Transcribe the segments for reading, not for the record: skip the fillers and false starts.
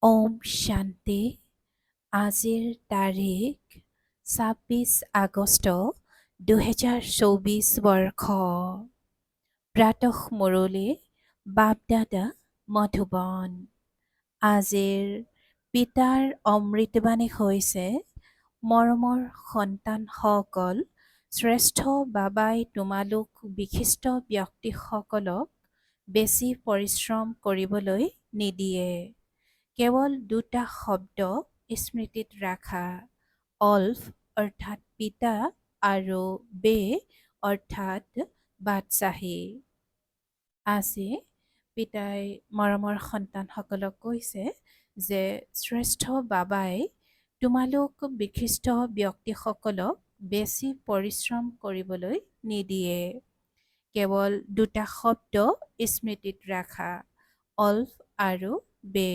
ওম শান্তি। আজিৰ তাৰিখ ২৬ আগষ্ট ২০২৪ বৰ্ষ। প্ৰাতঃ মুৰলী বাপদাদা মধুবন। আজিৰ পিতাৰ অমৃতবাণী হৈছে, মৰমৰ সন্তানসকল, শ্ৰেষ্ঠ বাবাই তোমালোক বিশিষ্ট ব্যক্তিসকলক বেছি পৰিশ্ৰম কৰিবলৈ নিদিয়ে। কেৱল দুটা শব্দ স্মৃতিত ৰাখা, অল্ফ অৰ্থাৎ পিতা আৰু বে অৰ্থাৎ বাদশ্বাহী। আজি পিতাই মৰমৰ সন্তানসকলক কৈছে যে শ্ৰেষ্ঠ বাবাই তোমালোক বিশিষ্ট ব্যক্তিসকলক বেছি পৰিশ্ৰম কৰিবলৈ নিদিয়ে। কেৱল দুটা শব্দ স্মৃতিত ৰাখা, অল্ফ আৰু বে।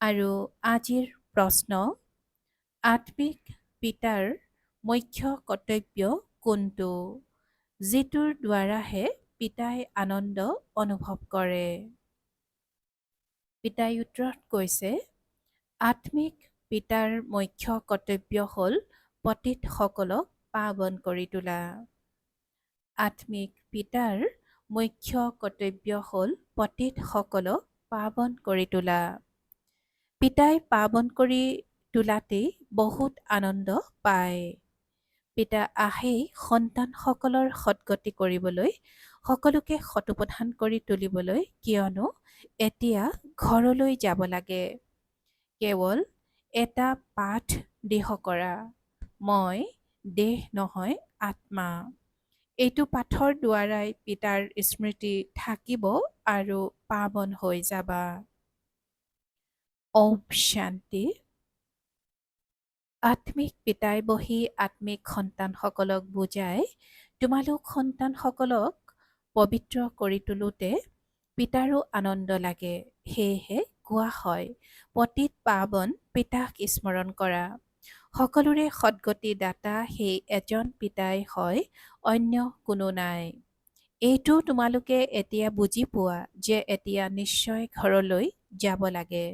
আৰু আজিৰ প্ৰশ্ন, আত্মিক পিতাৰ মুখ্য কৰ্তব্য কোনটো, যিটোৰ দ্বাৰাহে পিতাই আনন্দ অনুভৱ কৰে? পিতাই উত্তৰত কৈছে, আত্মিক পিতাৰ মুখ্য কৰ্তব্য হ'ল পতিতসকলক পাৱন কৰি তোলা। আত্মিক পিতাৰ মুখ্য কৰ্তব্য হ'ল পতিতসকলক পাৱন কৰি তোলা। পিতাই পাৱন কৰি তোলাতেই বহুত আনন্দ পায়। পিতা আহেই সন্তানসকলৰ সদ্গতি কৰিবলৈ, সকলোকে সতোপধান কৰি তুলিবলৈ, কিয়নো এতিয়া ঘৰলৈ যাব লাগে। কেৱল এটা পাঠ দেহ কৰা, মই দেহ নহয় আত্মা। এইটো পাঠৰ দ্বাৰাই পিতাৰ স্মৃতি থাকিব আৰু পাৱন হৈ যাবা। ওম শান্তি। আত্মিক পিতাই বহি আত্মিক সন্তানসকলক বুজাই, তোমালোক সন্তানসকলক পবিত্ৰ কৰি তোলোতে পিতাৰো আনন্দ লাগে। সেয়েহে কোৱা হয়, পতিত পাৱন পিতাক স্মৰণ কৰা। সকলোৰে সদ্গতি দাতা সেই এজন পিতাই হয়, অন্য কোনো নাই। এইটো তোমালোকে এতিয়া বুজি পোৱা যে এতিয়া নিশ্চয় ঘৰলৈ যাব লাগে।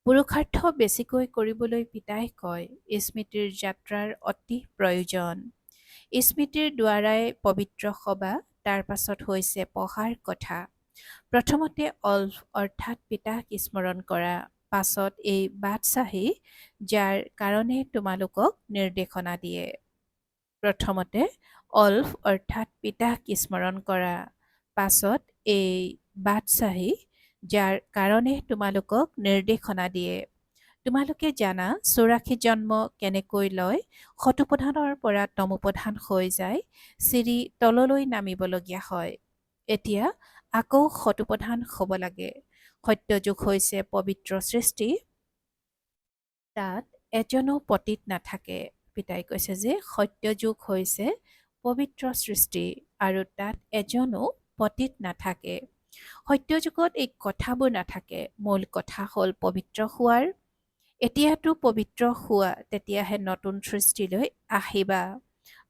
পুৰুষাৰ্থ বেছিকৈ কৰিবলৈ পিতাই কয়, স্মৃতিৰ যাত্ৰাৰ অতি প্ৰয়োজন। স্মৃতিৰ দ্বাৰাই পবিত্ৰ হবা, তাৰ পাছত হৈছে পঢ়াৰ কথা। প্ৰথমতে অল্ফ অৰ্থাৎ পিতাক স্মৰণ কৰা, পাছত এই বাদশ্বাহী যাৰ কাৰণে তোমালোকক নিৰ্দেশনা দিয়ে। প্ৰথমতে অল্ফ অৰ্থাৎ পিতাক স্মৰণ কৰা, পাছত এই বাদশ্বাহী যাৰ কাৰণে তোমালোকক নিৰ্দেশনা দিয়ে। তোমালোকে জানা ৮৪ জন্ম কেনেকৈ লয়, সতোপধানৰ পৰা তমোপধান হৈ যায়, চিৰি তললৈ নামিবলগীয়া হয়। এতিয়া আকৌ সতোপধান হ'ব লাগে। সত্যযুগ হৈছে পবিত্ৰ সৃষ্টি, তাত এজনো পতিত নাথাকে। পিতাই কৈছে যে সত্যযুগ হৈছে পবিত্ৰ সৃষ্টি আৰু তাত এজনো পতিত নাথাকে। সত্যযুগত এই কথাবোৰ নাথাকে। মূল কথা হ'ল পবিত্ৰ হোৱাৰ। এতিয়াতো পবিত্ৰ হোৱা, তেতিয়াহে নতুন সৃষ্টিলৈ আহিবা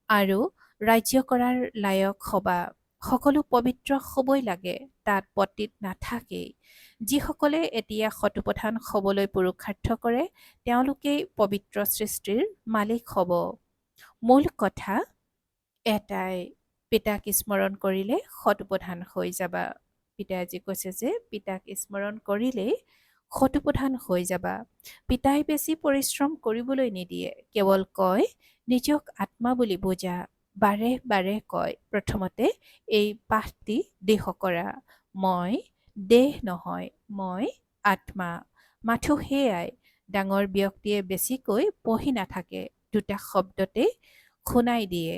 আৰু ৰাজ্য কৰাৰ লায়ক হবা। সকলো পবিত্ৰ হ'বই লাগে, তাত পতিত নাথাকেই। যিসকলে এতিয়া সতোপধান হ'বলৈ পুৰুষাৰ্থ কৰে, তেওঁলোকেই পবিত্ৰ সৃষ্টিৰ মালিক হ'ব। মূল কথা এটাই, পিতাক স্মৰণ কৰিলে সতোপধান হৈ যাবা। পিতাই আজি কৈছে যে পিতাক স্মৰণ কৰিলেই সতোপধান হৈ যাবা। পিতাই বেছি পৰিশ্ৰম কৰিবলৈ নিদিয়ে, কেৱল কয় নিজক আত্মা বুলি বুজা। বাৰে বাৰে কয়, প্ৰথমতে এই পাঠটি দেহ কৰা, মই দেহ নহয়, মই আত্মা। মাথো সেয়াই, ডাঙৰ ব্যক্তিয়ে বেছিকৈ পঢ়ি নাথাকে, দুটা শব্দতে শুনাই দিয়ে।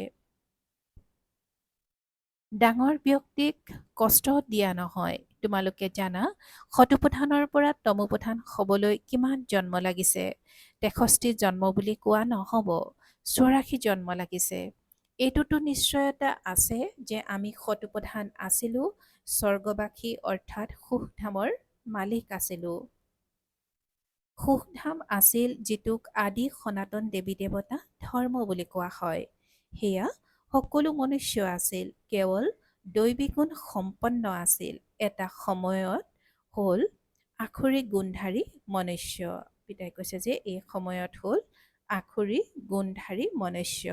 ডাঙৰ ব্যক্তিক কষ্ট দিয়া নহয়। তোমালোকে জানা সতোপধানৰ পৰা তমোপধান হ'বলৈ কিমান জন্ম লাগিছে। ৬৩ জন্ম বুলি কোৱা নহ'ব, ৮৪ জন্ম লাগিছে। এইটোতো নিশ্চয়তা আছে যে আমি সতোপধান আছিলোঁ, স্বৰ্গবাসী অৰ্থাৎ সুখধামৰ মালিক আছিলোঁ। সুখধাম আছিল যিটোক আদি সনাতন দেৱী দেৱতা ধৰ্ম বুলি কোৱা হয়। সেয়া সকলো মনুষ্য আছিল, কেৱল দৈৱী গুণ সম্পন্ন আছিল। এটা সময়ত হ'ল আখৰিক গুণধাৰী মনুষ্য। পিতাই কৈছে যে এই সময়ত হ'ল আখৰিক গুণধাৰী মনুষ্য।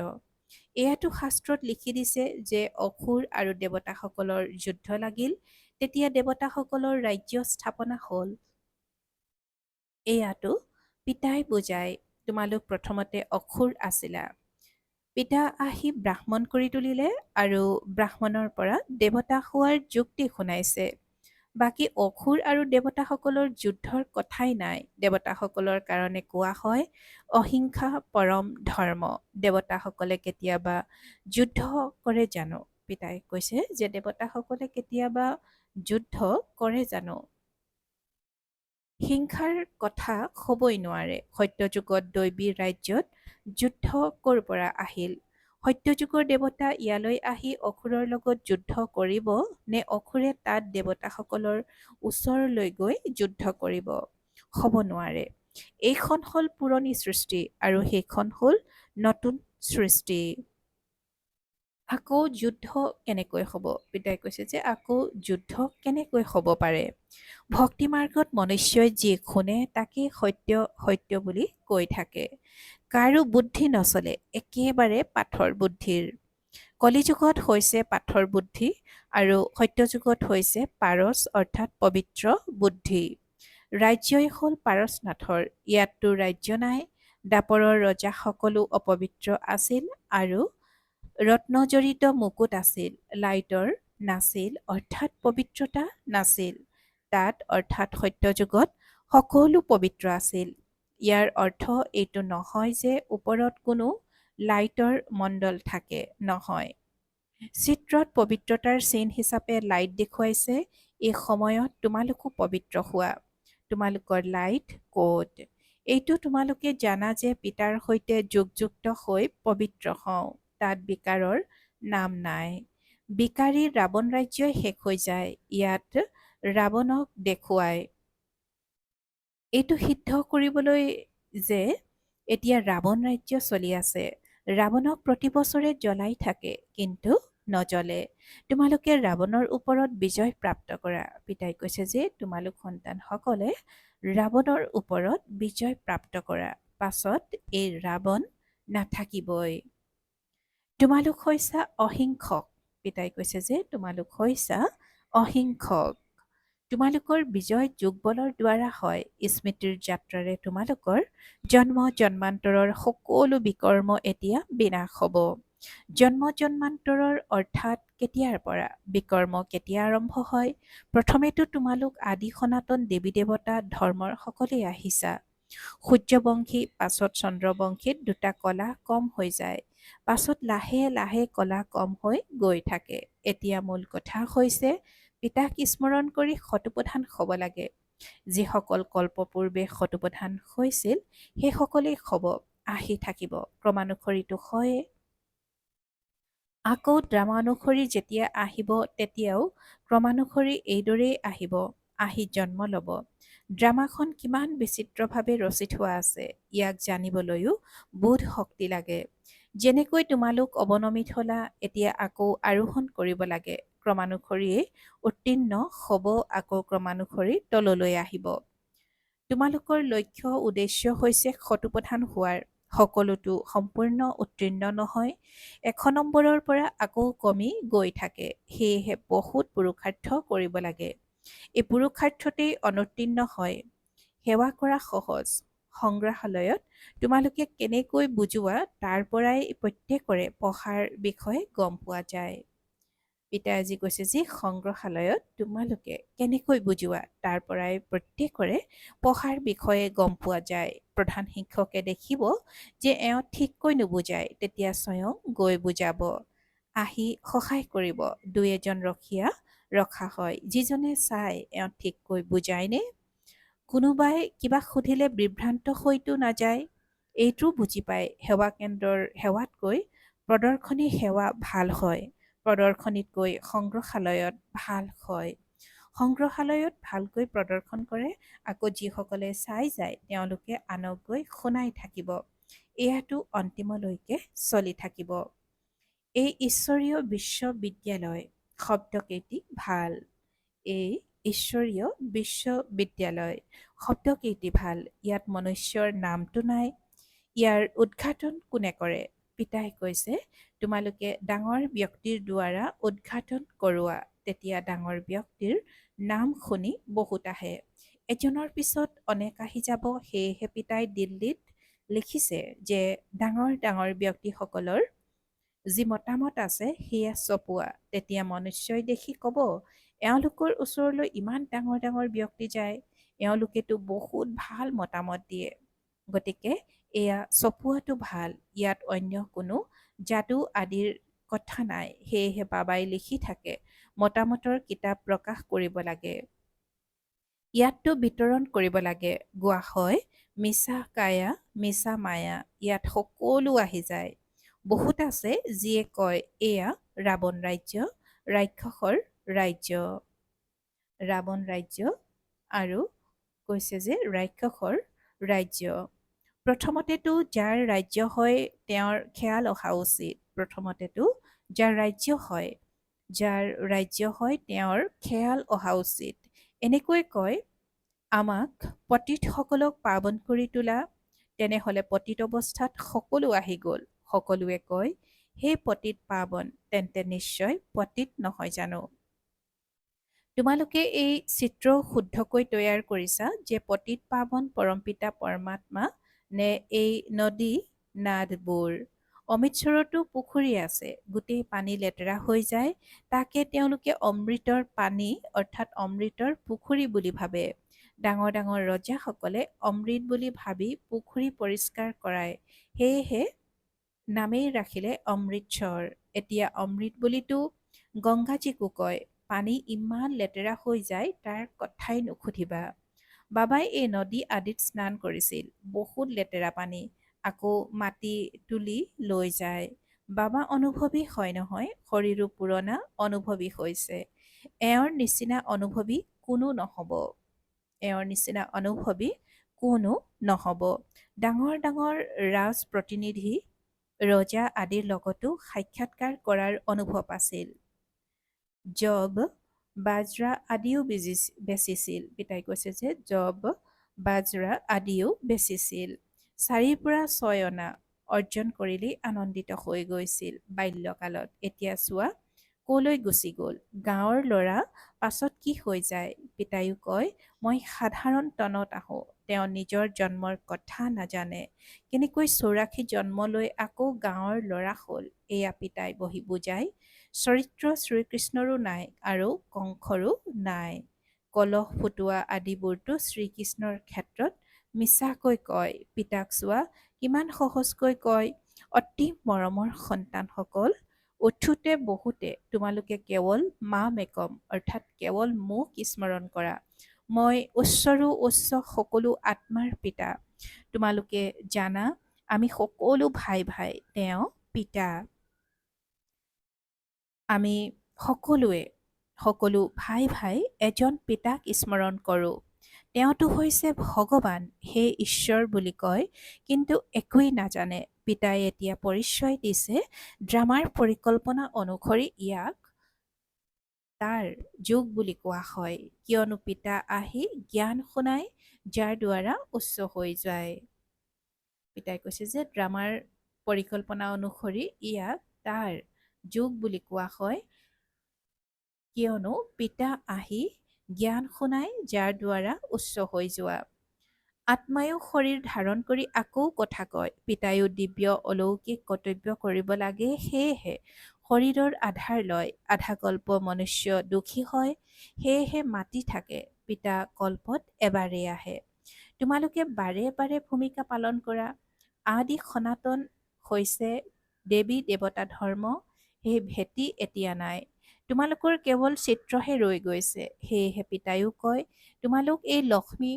এয়াতো শাস্ত্ৰত লিখি দিছে যে অসুৰ আৰু দেৱতাসকলৰ যুদ্ধ লাগিল, তেতিয়া দেৱতাসকলৰ ৰাজ্য স্থাপনা হ'ল। এয়াতো পিতাই বুজায়, তোমালোক প্ৰথমতে অসুৰ আছিলা। পিতা আহি ব্ৰাহ্মণ কৰি তুলিলে আৰু ব্ৰাহ্মণৰ পৰা দেৱতা হোৱাৰ যুক্তি শুনাইছে। বাকী অসুৰ আৰু দেৱতাসকলৰ যুদ্ধৰ কথাই নাই। দেৱতাসকলৰ কাৰণে কোৱা হয় অহিংসা পৰম ধৰ্ম। দেৱতাসকলে কেতিয়াবা যুদ্ধ কৰে জানো? পিতাই কৈছে যে দেৱতাসকলে কেতিয়াবা যুদ্ধ কৰে জানো? হিংসাৰ কথা হ'বই নোৱাৰে। সত্যযুগত দৈবী ৰাজ্যত যুদ্ধ ক'ৰ পৰা আহিল? সত্যযুগৰ দেৱতা ইয়ালৈ আহি অসুৰৰ লগত যুদ্ধ কৰিব নে অসুৰে তাত দেৱতাসকলৰ ওচৰলৈ গৈ যুদ্ধ কৰিব? হ'ব নোৱাৰে। এইখন হ'ল পুৰণি সৃষ্টি আৰু সেইখন হ'ল নতুন সৃষ্টি। আকৌ যুদ্ধ কেনেকৈ হ'ব? পিতাই কৈছে যে আকৌ যুদ্ধ কেনেকৈ হ'ব পাৰে? ভক্তি মাৰ্গত মনুষ্যই যি শুনে তাকেই সত্য সত্য বুলি কৈ থাকে। কাৰো বুদ্ধি নচলে, একেবাৰে পাথৰ বুদ্ধিৰ। কলিযুগত হৈছে পাথৰ বুদ্ধি আৰু সত্যযুগত হৈছে পাৰস অৰ্থাৎ পবিত্ৰ বুদ্ধি। ৰাজ্যই হ'ল পাৰসনাথৰ, ইয়াততো ৰাজ্য নাই। দাপৰৰ ৰজা সকলো অপবিত্ৰ আছিল আৰু ৰত্নজড়িত মুকুট আছিল, লাইটৰ নাছিল অৰ্থাৎ পবিত্ৰতা নাছিল। তাত অৰ্থাৎ সত্যযুগত সকলো পবিত্ৰ আছিল। ইয়াৰ অৰ্থ এইটো নহয় যে ওপৰত কোনো লাইটৰ মণ্ডল থাকে, নহয়। চিত্ৰত পবিত্ৰতাৰ চিন হিচাপে লাইট দেখুৱাইছে। এই সময়ত তোমালোকো পবিত্ৰ হোৱা। তোমালোকৰ লাইট ক'ত? এইটো তোমালোকে জানা যে পিতাৰ সৈতে যুগযুক্ত হৈ পবিত্ৰ হওঁ। তাত বিকাৰৰ নাম নাই। বিকাৰী ৰাৱণ ৰাজ্যই শেষ হৈ যায়। ইয়াত ৰাৱণক দেখুৱায়। এইটো সিদ্ধ কৰিবলৈ যে এতিয়া ৰাৱণ ৰাজ্য চলি আছে। ৰাৱণক প্ৰতি বছৰে জ্বলাই থাকে, কিন্তু নজ্বলে। তোমালোকে ৰাৱণৰ ওপৰত বিজয় প্ৰাপ্ত কৰা। পিতাই কৈছে যে তোমালোক সন্তানসকলে ৰাৱণৰ ওপৰত বিজয় প্ৰাপ্ত কৰা। পাছত এই ৰাৱণ নাথাকিবই। তোমালোক হৈছা অহিংসক। পিতাই কৈছে যে তোমালোক হৈছা অহিংসক। তোমালোকৰ বিজয় যোগবলৰ দ্বাৰা হয়। স্মৃতিৰ যাত্ৰাৰে তোমালোকৰ জন্ম জন্মান্তৰৰ সকলো বিকৰ্ম এতিয়া বিনাশ হ'ব। জন্ম জন্মান্তৰৰ অৰ্থাৎ কেতিয়াৰ পৰা? বিকৰ্ম কেতিয়া আৰম্ভ হয়? প্ৰথমেতো তোমালোক আদি সনাতন দেৱী দেৱতা ধৰ্মৰ সকলেই আহিছা। সূৰ্যবংশী, পাছত চন্দ্ৰবংশীত দুটা কলা কম হৈ যায়। পাছত লাহে লাহে কলা কম হৈ গৈ থাকে। এতিয়া মূল কথা হৈছে পিতাক স্মৰণ কৰি শতপ্ৰধান হ'ব লাগে। যিসকল কল্পপূৰ্বে শতপ্ৰধান হৈছিল সেইসকলেই হ'ব, আহি থাকিব। ক্ৰমানুসৰিতো হয়ে। আকৌ ড্ৰামানুসৰি যেতিয়া আহিব তেতিয়াও ক্ৰমানুসৰি এইদৰেই আহিব, আহি জন্ম ল'ব। ড্ৰামাখন কিমান বিচিত্ৰভাৱে ৰচি থোৱা আছে, ইয়াক জানিবলৈও বোধ শক্তি লাগে। যেনেকৈ তোমালোক অৱনমিত হ'লা, এতিয়া আকৌ আৰোহণ কৰিব লাগে। ক্ৰমানুসৰিয়ে উত্তীৰ্ণ হ'ব, আকৌ ক্ৰমানুসৰি তললৈ আহিব। তোমালোকৰ লক্ষ্য উদ্দেশ্য হৈছে শতপ্ৰধান হোৱাৰ। সকলোতো সম্পূৰ্ণ উত্তীৰ্ণ নহয়। 1 নম্বৰৰ পৰা আকৌ কমি গৈ থাকে। সেয়েহে বহুত পুৰুষাৰ্থ কৰিব লাগে। এই পুৰুষাৰ্থতেই অনুত্তীৰ্ণ হয়। সেৱা কৰা সহজ। সংগ্ৰহালয়ত তোমালোকে কেনেকৈ বুজোৱা তাৰ পৰাই প্ৰত্যেকৰে পঢ়াৰ বিষয়ে গম পোৱা যায়। পিতাই আজি কৈছে যে সংগ্ৰহালয়ত তোমালোকে কেনেকৈ বুজোৱা তাৰ পৰাই প্ৰত্যেকৰে পঢ়াৰ বিষয়ে গম পোৱা যায়। প্ৰধান শিক্ষকে দেখিব যে এওঁ ঠিককৈ নুবুজায়, তেতিয়া স্বয়ং গৈ বুজাব, আহি সহায় কৰিব। 2-এজন ৰখীয়া ৰখা হয়, যিজনে চাই এওঁ ঠিককৈ বুজায়নে। কোনোবাই কিবা সুধিলে বিভ্ৰান্ত হৈতো নাযায়, এইটো বুজি পায়। সেৱা কেন্দ্ৰৰ সেৱাতকৈ প্ৰদৰ্শনী সেৱা ভাল হয়। প্ৰদৰ্শনীতকৈ সংগ্ৰহালয়ত ভাল হয়। সংগ্ৰহালয়ত ভালকৈ প্ৰদৰ্শন কৰে, আকৌ যিসকলে চাই যায় তেওঁলোকে আনক গৈ শুনাই থাকিব। এয়াটো অন্তিমলৈকে চলি থাকিব। এই ঈশ্বৰীয় বিশ্ববিদ্যালয় শব্দকেইটি ভাল। এই ঈশ্বৰীয় বিশ্ববিদ্যালয়। শব্দকেইটি ভাল, ইয়াত মনুষ্যৰ নামটো নাই। ইয়াৰ উদ্ঘাটন কোনে কৰে? পিতাই কৈছে, তোমালোকে ডাঙৰ ব্যক্তিৰ দ্বাৰা উদ্ঘাটন কৰোৱা, তেতিয়া ডাঙৰ ব্যক্তিৰ নাম শুনি বহুত আহে। এজনৰ পিছত অনেক আহি যাব, সেয়েহে পিতাই দিল্লীত লিখিছে যে ডাঙৰ ডাঙৰ ব্যক্তিসকলৰ যি মতামত আছে সেয়া চপোৱা, তেতিয়া মনুষ্যই দেখি ক'ব, এওঁলোকৰ ওচৰলৈ ইমান ডাঙৰ ডাঙৰ ব্যক্তি যায়, এওঁলোকেতো বহুত ভাল মতামত দিয়ে। গতিকে এয়া চপোৱাটো ভাল, ইয়াত অন্য কোনো যাদু আদিৰ কথা নাই। সেয়েহে বাবাই লিখি থাকে, মতামতৰ কিতাপ প্ৰকাশ কৰিব লাগে, ইয়াততো বিতৰণ কৰিব লাগে। গোৱা হয়, মিছা কায়া মিছা মায়া, ইয়াত সকলো আহি যায়। বহুত আছে যিয়ে কয় এয়া ৰাৱণ ৰাজ্য, ৰাক্ষসৰ ৰাজ্য। ৰাৱণ ৰাজ্য আৰু কৈছে যে ৰাক্ষসৰ ৰাজ্য। প্ৰথমতেতো যাৰ ৰাজ্য হয় তেওঁৰ খেয়াল অহা উচিত। প্ৰথমতেতো যাৰ ৰাজ্য হয়, যাৰ ৰাজ্য হয় তেওঁৰ খেয়াল অহা উচিত। এনেকৈ কয়, আমাক পতিতসকলক পাৱন কৰি তোলা, তেনেহ'লে পতিত অৱস্থাত সকলো আহি গ'ল। সকলোৱে কয়, হে পতিত পাৱন, তেন্তে নিশ্চয় পতিত নহয় জানো? তোমালোকে এই চিত্ৰ শুদ্ধকৈ তৈয়াৰ কৰিছা যে পতিত পাৱন পৰমপিতা পৰমাত্মা নে এই নদী নাদবোৰ? অমৃতসৰতো পুখুৰী আছে, গোটেই পানী লেতেৰা হৈ যায়, তাকে তেওঁলোকে অমৃতৰ পানী অৰ্থাৎ অমৃতৰ পুখুৰী বুলি ভাবে। ডাঙৰ ডাঙৰ ৰজাসকলে অমৃত বুলি ভাবি পুখুৰী পৰিষ্কাৰ কৰায়, সেয়েহে নামেই ৰাখিলে অমৃতসৰ। এতিয়া অমৃত বুলিতো গংগাজীকো কয়। পানী ইমান লেতেৰা হৈ যায়, তাৰ কথাই নুসুধিবা। বাবাই এই নদী আদিত স্নান কৰিছিল, বহুত লেতেৰা পানী, আকৌ মাটি তুলি লৈ যায়। বাবা অনুভৱী হয় নহয়, শৰীৰো পুৰণা, অনুভৱী হৈছে। এওঁৰ নিচিনা অনুভৱী কোনো নহ'ব। এওঁৰ নিচিনা অনুভৱী কোনো নহ'ব। ডাঙৰ ডাঙৰ ৰাজ প্ৰতিনিধি, ৰজা আদিৰ লগতো সাক্ষাৎকাৰ কৰাৰ অনুভৱ আছিল। জব, বাজৰা আদিও বেচিছিল। পিতাই কৈছে যে জব, বাজৰা আদিও বেচিছিল। 4ৰ পৰা 6 অনা অৰ্জন কৰিলেই আনন্দিত হৈ গৈছিল বাল্যকালত। এতিয়া চোৱা কলৈ গুচি গ'ল। গাঁৱৰ ল'ৰা পাছত কি হৈ যায়? পিতাইও কয়, মই সাধাৰণ টনত আহোঁ। তেওঁ নিজৰ জন্মৰ কথা নাজানে, কেনেকৈ 84 জন্ম লৈ আকৌ গাঁৱৰ ল'ৰা হ'ল, এয়া পিতাই বহি বুজায়। চৰিত্ৰ শ্ৰীকৃষ্ণৰো নাই আৰু কংসৰো নাই। কলহ ফুটোৱা আদিবোৰতো শ্ৰীকৃষ্ণৰ ক্ষেত্ৰত মিছাকৈ কয়। পিতাক চোৱা কিমান সহজকৈ কয়, অতি মৰমৰ সন্তানসকল, উঠোতে বহোতে তোমালোকে কেৱল মা মেকম অৰ্থাৎ কেৱল মোক স্মৰণ কৰা। মই উচ্চৰো উচ্চ সকলো আত্মাৰ পিতা। তোমালোকে জানা আমি সকলো ভাই ভাই, তেওঁ পিতা। আমি সকলোৱে সকলো ভাই ভাই এজন পিতাক স্মৰণ কৰোঁ। তেওঁতো হৈছে ভগৱান, হে ঈশ্বৰ বুলি কয়, কিন্তু একোৱেই নাজানে। পিতাই এতিয়া পৰিচয় দিছে, ড্ৰামাৰ পৰিকল্পনা অনুসৰি ইয়াক তাৰ যুগ বুলি কোৱা হয়, কিয়নো পিতা আহি জ্ঞান শুনাই, যাৰ দ্বাৰা উচ্চ হৈ যায়। পিতাই কৈছে যে ড্ৰামাৰ পৰিকল্পনা অনুসৰি ইয়াক তাৰ যুগ বুলি কোৱা হয়, কিয়নো পিতা আহি জ্ঞান শুনাই, যাৰ দ্বাৰা উচ্চ হৈ যোৱা। আত্মায়ো শৰীৰ ধাৰণ কৰি আকৌ কথা কয়। পিতায়ো দিব্য অলৌকিক কৰ্তব্য কৰিব লাগে, সেয়েহে শৰীৰৰ আধাৰ লয়। আধা কল্প মনুষ্য দুখী হয়, সেয়েহে মাতি থাকে। পিতা কল্পত এবাৰেই আহে। তোমালোকে বাৰে বাৰে ভূমিকা পালন কৰা। আদি সনাতন হৈছে দেৱী দেৱতা ধৰ্ম, সেই ভেটি এতিয়া নাই। তোমালোকৰ কেৱল চিত্ৰহে ৰৈ গৈছে। সেয়েহে পিতায়ো কয়, তোমালোক এই লক্ষ্মী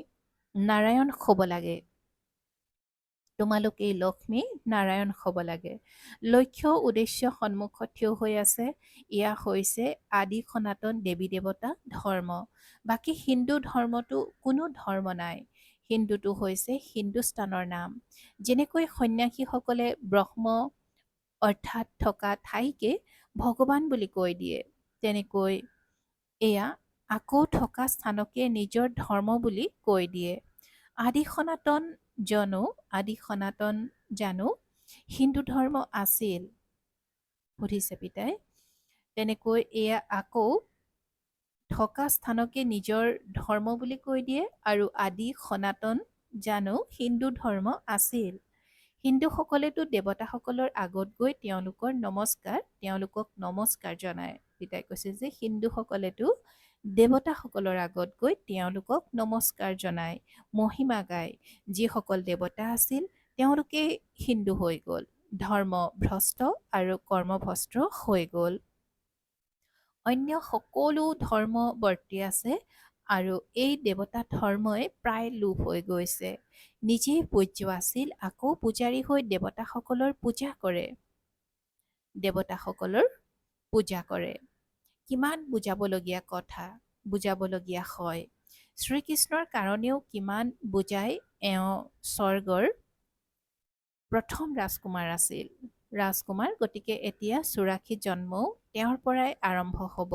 নাৰায়ণ হ'ব লাগে। তোমালোক এই লক্ষ্মী নাৰায়ণ হ'ব লাগে। লক্ষ্য উদ্দেশ্য সন্মুখত থিয় হৈ আছে। এয়া হৈছে আদি সনাতন দেৱী দেৱতা ধৰ্ম। বাকী হিন্দু ধৰ্মটো কোনো ধৰ্ম নাই। হিন্দুটো হৈছে হিন্দুস্তানৰ নাম। যেনেকৈ সন্ন্যাসীসকলে ব্ৰহ্ম অৰ্থাৎ থকা ঠাইকে ভগৱান বুলি কৈ দিয়ে, তেনেকৈ এয়া আকৌ থকা স্থানকে নিজৰ ধৰ্ম বুলি কৈ দিয়ে। আদি সনাতন জানো হিন্দু ধৰ্ম আছিল? সুধিছে পিতাই। তেনেকৈ এয়া আকৌ থকা স্থানকে নিজৰ ধৰ্ম বুলি কৈ দিয়ে আৰু আদি সনাতন জানো হিন্দু ধৰ্ম আছিল? হিন্দুসকলেতো দেৱতাসকলৰ আগত গৈ তেওঁলোকক নমস্কাৰ জনায়। পিতাই কৈছে যে হিন্দুসকলেতো দেৱতাসকলৰ আগত গৈ তেওঁলোকক নমস্কাৰ জনায়, মহিমা গায়। যিসকল দেৱতা আছিল তেওঁলোকেই হিন্দু হৈ গ'ল, ধৰ্ম ভ্ৰষ্ট আৰু কৰ্মভ্ৰষ্ট হৈ গ'ল। অন্য সকলো ধৰ্ম বৰ্তি আছে আৰু এই দেৱতা ধৰ্মই প্ৰায় লোপ হৈ গৈছে। নিজেই পূজ্য আছিল, আকৌ পূজাৰী হৈ দেৱতাসকলৰ পূজা কৰে। কিমান বুজাবলগীয়া কথা, বুজাবলগীয়া হয়। শ্ৰীকৃষ্ণৰ কাৰণেও কিমান বুজাই। এওঁ স্বৰ্গৰ প্ৰথম ৰাজকুমাৰ আছিল। গতিকে এতিয়া ৮৪ জন্মও তেওঁৰ পৰাই আৰম্ভ হ'ব।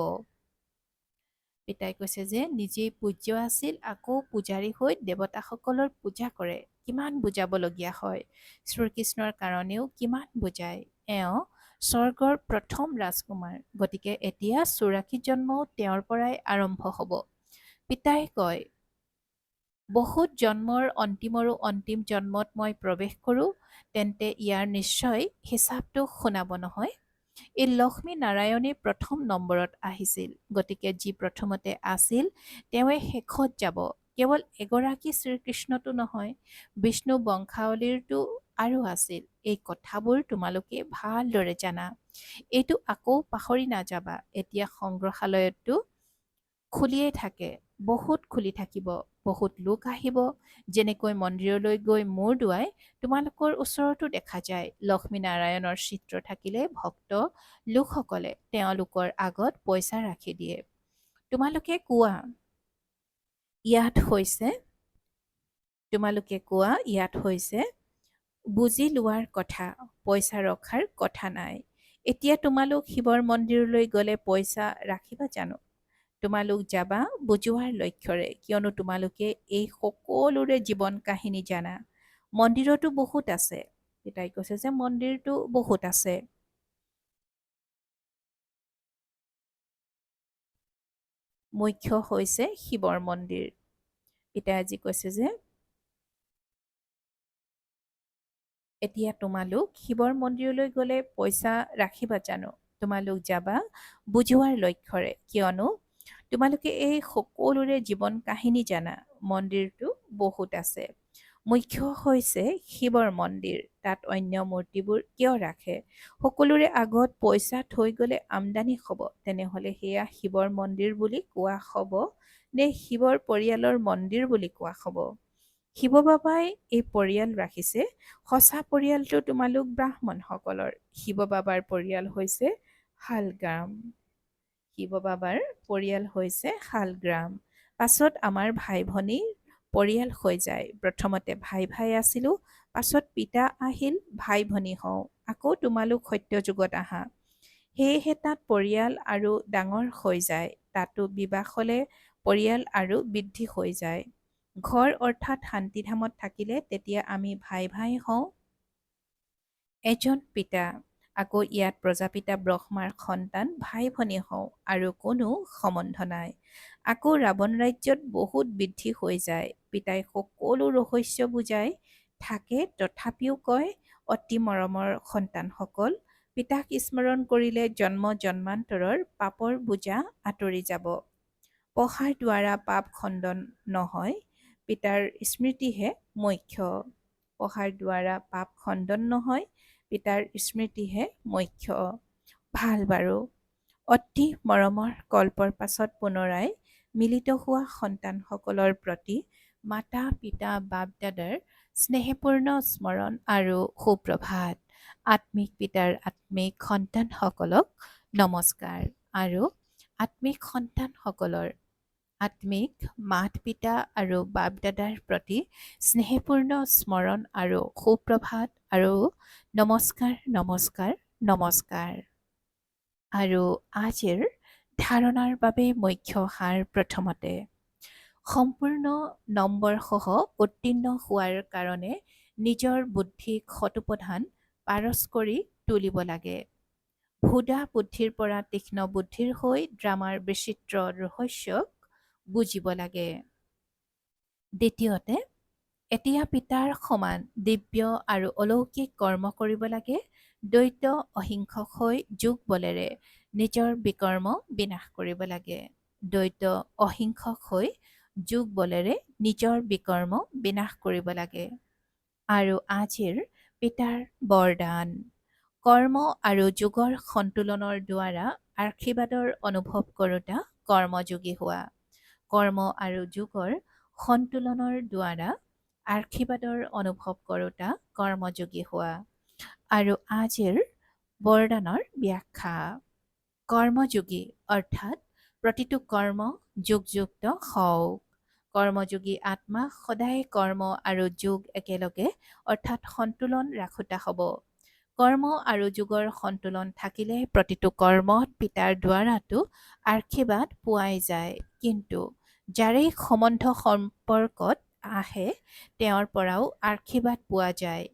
পিতাই কৈছে যে নিজেই পূজ্য আছিল, আকৌ পূজাৰী হৈ দেৱতাসকলৰ পূজা কৰে। কিমান বুজাবলগীয়া হয়। শ্ৰীকৃষ্ণৰ কাৰণেও কিমান বুজায়। এওঁ স্বৰ্গৰ প্ৰথম ৰাজকুমাৰ, গতিকে এতিয়া ৮৪ জন্মও তেওঁৰ পৰাই আৰম্ভ হ'ব। পিতাই কয়, বহুত জন্মৰ অন্তিমৰো অন্তিম জন্মত মই প্ৰৱেশ কৰোঁ, তেন্তে ইয়াৰ নিশ্চয় হিচাপটো শুনাব নহয়। এই লক্ষ্মী নাৰায়ণে প্ৰথম নম্বৰত আহিছিল, গতিকে যি প্ৰথমতে আছিল তেওঁৱে শেষত যাব। কেৱল এগৰাকী শ্ৰীকৃষ্ণতো নহয়, বিষ্ণু বংশাৱলীৰতো আৰু আছিল। এই কথাবোৰ তোমালোকে ভালদৰে জানা। এইটো আকৌ পাহৰি নাযাবা। এতিয়া সংগ্ৰহালয়তো খুলিয়েই থাকে, বহুত খুলি থাকিব, বহুত লোক আহিব। যেনেকৈ মন্দিৰলৈ গৈ মূৰ দোৱাই তোমালোকৰ ওচৰতো দেখা যায়। লক্ষ্মীনাৰায়ণৰ চিত্ৰ থাকিলে ভক্ত লোকসকলে তেওঁলোকৰ আগত পইচা ৰাখি দিয়ে। তোমালোকে কোৱা ইয়াত হৈছে বুজি লোৱাৰ কথা, পইচা ৰখাৰ কথা নাই। এতিয়া তোমালোক শিৱৰ মন্দিৰলৈ গ'লে পইচা ৰাখিবা জানো? তোমালোক যাবা বুজোৱাৰ লক্ষ্যৰে, কিয়নো তোমালোকে এই সকলোৰে জীৱন কাহিনী জানা। মন্দিৰতো বহুত আছে। পিতাই কৈছে যে মন্দিৰটো বহুত আছে। মুখ্য হৈছে শিৱৰ মন্দিৰ। পিতাই আজি কৈছে যে এতিয়া তোমালোক শিৱৰ মন্দিৰলৈ গ'লে পইচা ৰাখিবা জানো? তোমালোক যাবা বুজোৱাৰ লক্ষ্যৰে, কিয়নো তোমালোকে এই সকলোৰে জীৱন কাহিনী জানা। মন্দিৰটো বহুত আছে। মুখ্য হৈছে শিৱৰ মন্দিৰ। তাত অন্য মূৰ্তিবোৰ কিয় ৰাখে? সকলোৰে আগত পইচা থৈ গ'লে আমদানি হ'ব। তেনেহ'লে সেয়া শিৱৰ মন্দিৰ বুলি কোৱা হ'ব নে শিৱৰ পৰিয়ালৰ মন্দিৰ বুলি কোৱা হ'ব? শিৱ বাবাই এই পৰিয়াল ৰাখিছে। সঁচা পৰিয়ালটো তোমালোক ব্ৰাহ্মণসকলৰ। শিৱ বাবাৰ পৰিয়াল হৈছে শালগ্ৰাম। পাছত আমাৰ ভাই ভনীৰ পৰিয়াল হৈ যায়। প্ৰথমতে ভাই আছিলোঁ, পাছত পিতা আহিল, ভাই ভনী হওঁ, আকৌ তোমালোক সত্য যুগত আহা। সেয়েহে তাত পৰিয়াল আৰু ডাঙৰ হৈ যায়। তাতো বিবাহ হ'লে পৰিয়াল আৰু বৃদ্ধি হৈ যায়। ঘৰ অৰ্থাৎ শান্তিধামত থাকিলে তেতিয়া আমি ভাই হওঁ, এজন পিতা। আকৌ ইয়াত প্ৰজাপিতা ব্ৰহ্মাৰ সন্তান ভাই ভনী হওঁ আৰু কোনো সম্বন্ধ নাই। আকৌ ৰাৱণ ৰাজ্যত বহুত বৃদ্ধি হৈ যায়। পিতাই সকলো ৰহস্য বুজাই থাকে, তথাপিও কয়, অতি মৰমৰ সন্তানসকল, পিতাক স্মৰণ কৰিলে জন্ম জন্মান্তৰৰ পাপৰ বোজা আঁতৰি যাব। পঢ়াৰ দ্বাৰা পাপ খণ্ডন নহয়, পিতাৰ স্মৃতিহে মুখ্য। পঢ়াৰ দ্বাৰা পাপ খণ্ডন নহয়, পিতাৰ স্মৃতিহে মুখ্য। ভাল বাৰু। অতি মৰমৰ কল্পৰ পাছত পুনৰাই মিলিত হোৱা সন্তানসকলৰ প্ৰতি মাতা পিতা বাপ দাদাৰ স্নেহপূৰ্ণ স্মৰণ আৰু সুপ্ৰভাত। আত্মিক পিতাৰ আত্মিক সন্তানসকলক নমস্কাৰ আৰু আত্মিক মাত পিতা আৰু বাপ দাদাৰ প্ৰতি স্নেহপূৰ্ণ স্মৰণ আৰু সুপ্ৰভাত আৰু নমস্কাৰ। আৰু আজিৰ ধাৰণাৰ বাবে মুখ্য সাৰ প্ৰথমতে সম্পূৰ্ণ নম্বৰসহ উত্তীৰ্ণ হোৱাৰ কাৰণে নিজৰ বুদ্ধিক শতোপধান পাৰচ কৰি তুলিব লাগে। ভোদা বুদ্ধিৰ পৰা তীক্ষ্ণ বুদ্ধিৰ হৈ ড্ৰামাৰ বিচিত্ৰ ৰহস্যক বুজিব লাগে। দ্বিতীয়তে, এতিয়া পিতাৰ সমান দিব্য আৰু অলৌকিক কৰ্ম কৰিব লাগে। দ্বৈত অহিংসক হৈ যোগ বলেৰে নিজৰ বিকৰ্ম বিনাশ কৰিব লাগে। দ্বৈত অহিংসক হৈ যোগ বলেৰে নিজৰ বিকৰ্ম বিনাশ কৰিব লাগে। আৰু আজিৰ পিতাৰ বৰদান কৰ্ম আৰু যোগৰ সন্তুলনৰ দ্বাৰা আশীৰ্বাদৰ অনুভৱ কৰোঁতা কৰ্মযোগী হোৱা। কৰ্ম আৰু যোগৰ সন্তুলনৰ দ্বাৰা আশীৰ্বাদৰ অনুভৱ কৰোঁতা কৰ্মযোগী হোৱা। আৰু আজিৰ বৰদানৰ ব্যাখ্যা কৰ্মযোগী অৰ্থাৎ প্ৰতিটো কৰ্ম যোগযুক্ত হওক। কৰ্মযোগী আত্মা সদায় কৰ্ম আৰু যোগ একেলগে অৰ্থাৎ সন্তুলন ৰাখোতা হ'ব। কৰ্ম আৰু যোগৰ সন্তুলন থাকিলে প্ৰতিটো কৰ্মত পিতাৰ দ্বাৰাতো আশীৰ্বাদ পোৱাই যায়। কিন্তু যাৰেই সম্বন্ধ সম্পৰ্কত আহে তেওঁৰ পৰাও আশীৰ্বাদ পোৱা যায়।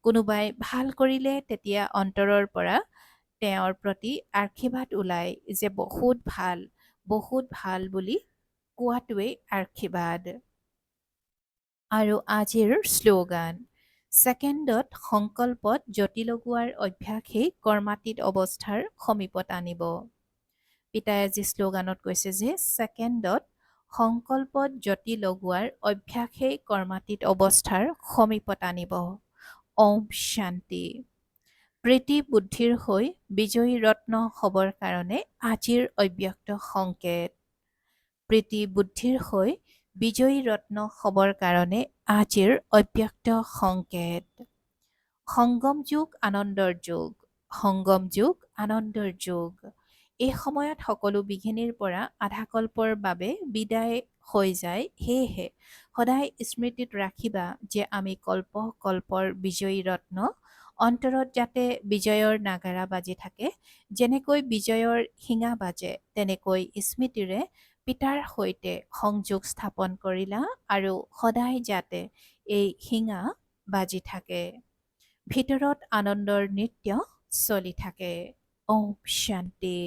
কোনোবাই ভাল কৰিলে তেতিয়া অন্তৰৰ পৰা তেওঁৰ প্ৰতি আশীৰ্বাদ ওলায় যে বহুত ভাল বুলি কোৱাটোৱেই আশীৰ্বাদ। আৰু আজিৰ শ্লোগান ছেকেণ্ডত সংকল্পত জ্যোতি লগোৱাৰ অভ্যাসেই কৰ্মাতীত অৱস্থাৰ সমীপত আনিব। পিতাই আজি শ্লোগানত কৈছে যে ছেকেণ্ডত সংকল্পত জ্যোতি লগোৱাৰ অভ্যাসেই কৰ্মাতীত অৱস্থাৰ সমীপত আনিব। ওম শান্তি। প্ৰীতি বুদ্ধিৰ হৈ বিজয়ী ৰত্ন হ'বৰ কাৰণে আজিৰ অব্যক্ত সংকেত। প্ৰীতি বুদ্ধিৰ হৈ বিজয়ী ৰত্ন হ'বৰ কাৰণে আজিৰ অব্যক্ত সংকেত। সংগম যুগ আনন্দৰ যুগ। সংগম যুগ আনন্দৰ যুগ। এই সময়ত সকলো বিঘিনিৰ পৰা আধাকল্পৰ বাবে বিদায় হৈ যায়। সেয়েহে সদায় স্মৃতিত ৰাখিবা যে আমি কল্প কল্পৰ বিজয়ী ৰত্ন। অন্তৰত যাতে বিজয়ৰ নাগাৰা বাজি থাকে। যেনেকৈ বিজয়ৰ শিঙা বাজে তেনেকৈ স্মৃতিৰে পিতাৰ সৈতে সংযোগ স্থাপন কৰিলা আৰু সদায় যাতে এই শিঙা বাজি থাকে। ভিতৰত আনন্দৰ নৃত্য চলি থাকে। ওম শান্তি।